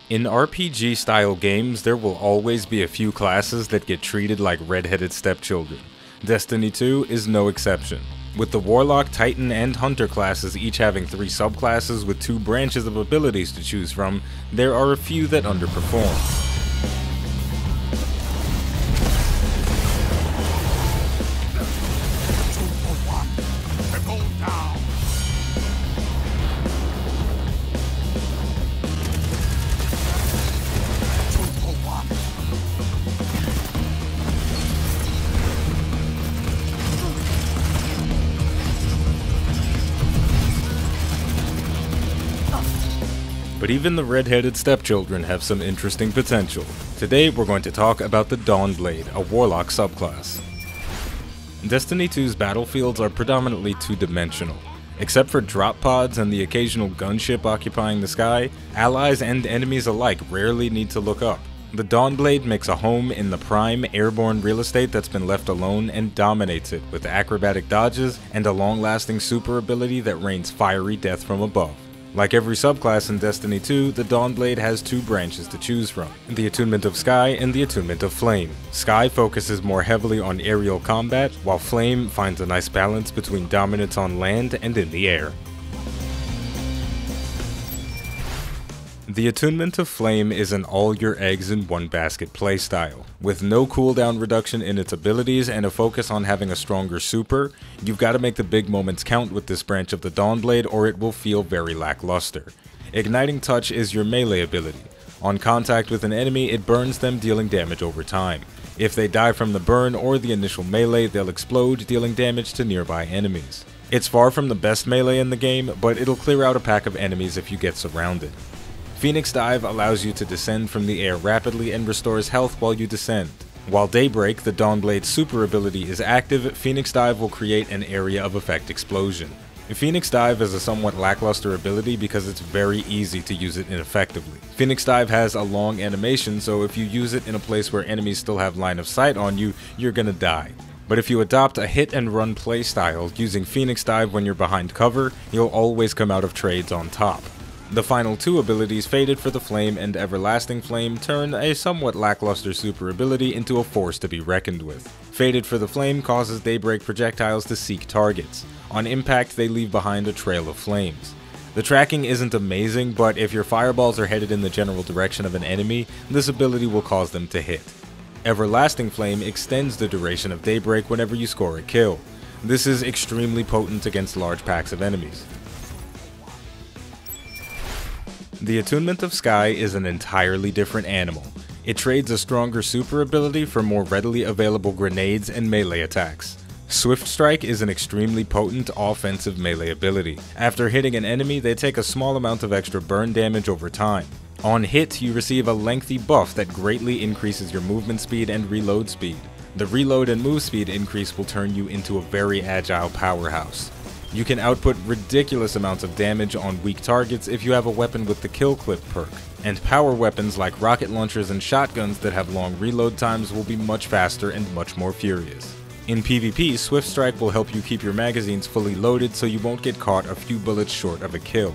In RPG style games, there will always be a few classes that get treated like red-headed stepchildren. Destiny 2 is no exception, with the Warlock, Titan, and Hunter classes each having 3 subclasses with 2 branches of abilities to choose from. There are a few that underperform. But even the red-headed stepchildren have some interesting potential. Today we're going to talk about the Dawnblade, a Warlock subclass. Destiny 2's battlefields are predominantly two-dimensional. Except for drop pods and the occasional gunship occupying the sky, allies and enemies alike rarely need to look up. The Dawnblade makes a home in the prime, airborne real estate that's been left alone and dominates it with acrobatic dodges and a long-lasting super ability that rains fiery death from above. Like every subclass in Destiny 2, the Dawnblade has 2 branches to choose from, the Attunement of Sky and the Attunement of Flame. Sky focuses more heavily on aerial combat, while Flame finds a nice balance between dominance on land and in the air. The Attunement of Flame is an all-your-eggs-in-one-basket playstyle. With no cooldown reduction in its abilities and a focus on having a stronger super, you've got to make the big moments count with this branch of the Dawnblade or it will feel very lackluster. Igniting Touch is your melee ability. On contact with an enemy, it burns them, dealing damage over time. If they die from the burn or the initial melee, they'll explode, dealing damage to nearby enemies. It's far from the best melee in the game, but it'll clear out a pack of enemies if you get surrounded. Phoenix Dive allows you to descend from the air rapidly and restores health while you descend. While Daybreak, the Dawnblade's super ability, is active, Phoenix Dive will create an area of effect explosion. Phoenix Dive is a somewhat lackluster ability because it's very easy to use it ineffectively. Phoenix Dive has a long animation, so if you use it in a place where enemies still have line of sight on you, you're gonna die. But if you adopt a hit and run playstyle using Phoenix Dive when you're behind cover, you'll always come out of trades on top. The final 2 abilities, Fated for the Flame and Everlasting Flame, turn a somewhat lackluster super ability into a force to be reckoned with. Fated for the Flame causes Daybreak projectiles to seek targets. On impact, they leave behind a trail of flames. The tracking isn't amazing, but if your fireballs are headed in the general direction of an enemy, this ability will cause them to hit. Everlasting Flame extends the duration of Daybreak whenever you score a kill. This is extremely potent against large packs of enemies. The Attunement of Sky is an entirely different animal. It trades a stronger super ability for more readily available grenades and melee attacks. Swift Strike is an extremely potent offensive melee ability. After hitting an enemy, they take a small amount of extra burn damage over time. On hit, you receive a lengthy buff that greatly increases your movement speed and reload speed. The reload and move speed increase will turn you into a very agile powerhouse. You can output ridiculous amounts of damage on weak targets if you have a weapon with the Kill Clip perk, and power weapons like rocket launchers and shotguns that have long reload times will be much faster and much more furious. In PvP, Swift Strike will help you keep your magazines fully loaded so you won't get caught a few bullets short of a kill.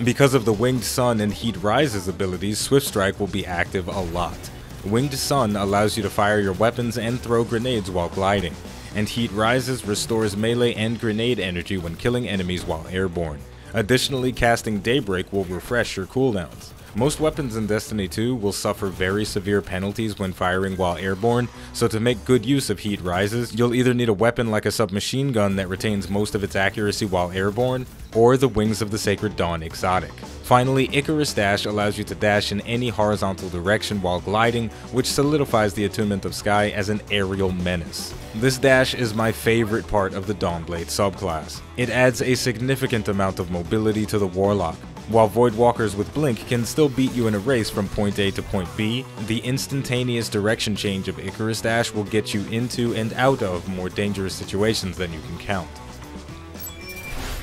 Because of the Winged Sun and Heat Rises abilities, Swift Strike will be active a lot. Winged Sun allows you to fire your weapons and throw grenades while gliding, and Heat Rises restores melee and grenade energy when killing enemies while airborne. Additionally, casting Daybreak will refresh your cooldowns. Most weapons in Destiny 2 will suffer very severe penalties when firing while airborne, so to make good use of Heat Rises, you'll either need a weapon like a submachine gun that retains most of its accuracy while airborne, or the Wings of the Sacred Dawn exotic. Finally, Icarus Dash allows you to dash in any horizontal direction while gliding, which solidifies the Attunement of Sky as an aerial menace. This dash is my favorite part of the Dawnblade subclass. It adds a significant amount of mobility to the Warlock. While Voidwalkers with Blink can still beat you in a race from point A to point B, the instantaneous direction change of Icarus Dash will get you into and out of more dangerous situations than you can count.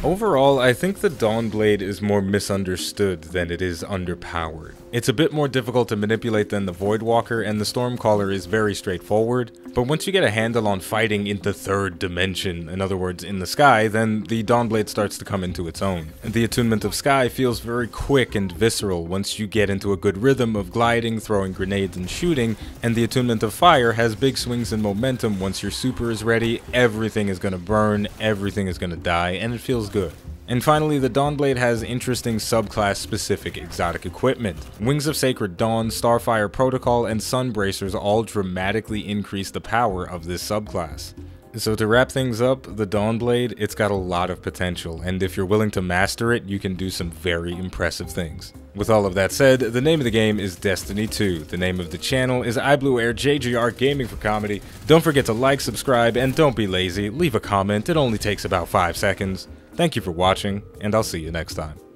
Overall, I think the Dawnblade is more misunderstood than it is underpowered. It's a bit more difficult to manipulate than the Voidwalker, and the Stormcaller is very straightforward, but once you get a handle on fighting in the third dimension, in other words in the sky, then the Dawnblade starts to come into its own. The Attunement of Sky feels very quick and visceral once you get into a good rhythm of gliding, throwing grenades, and shooting, and the Attunement of Fire has big swings in momentum. Once your super is ready, everything is going to burn, everything is going to die, and it feels good. And finally, the Dawnblade has interesting subclass-specific exotic equipment. Wings of Sacred Dawn, Starfire Protocol, and Sunbracers all dramatically increase the power of this subclass. So to wrap things up, the Dawnblade, it's got a lot of potential, and if you're willing to master it, you can do some very impressive things. With all of that said, the name of the game is Destiny 2. The name of the channel is iBluairJgR Gaming for Comedy. Don't forget to like, subscribe, and don't be lazy. Leave a comment, it only takes about 5 seconds. Thank you for watching, and I'll see you next time.